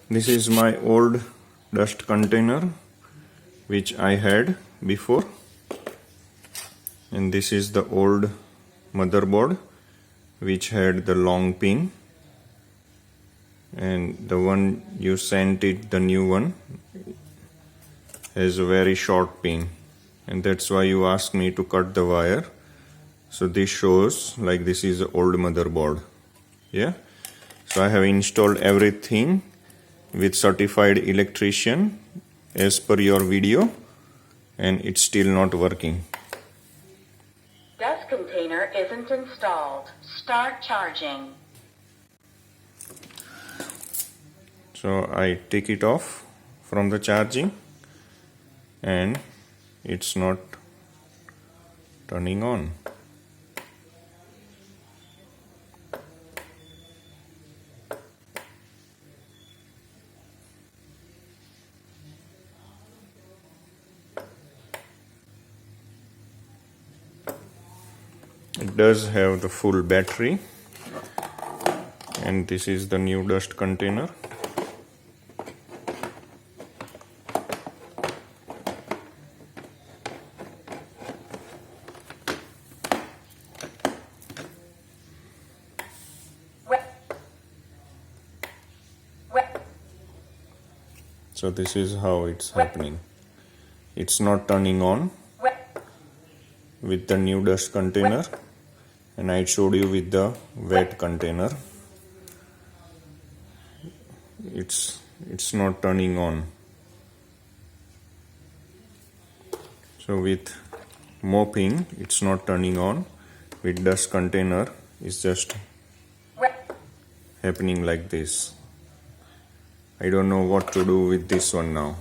This is my old dust container which I had before, and this is the old motherboard which had the long pin, and the one you sent it, the new one, has a very short pin, and that's why you asked me to cut the wire. So this shows like this is the old motherboard. Yeah, so I have installed everything with certified electrician as per your video, and it's still not working. Dust container isn't installed. Start charging. So I take it off from the charging and it's not turning on. It does have the full battery, and this is the new dust container. So this is how it's happening. It's not turning on with the new dust container, and I showed you with the wet container. It's not turning on. So with mopping, it's not turning on. With dust container, it's just happening like this. I don't know what to do with this one now.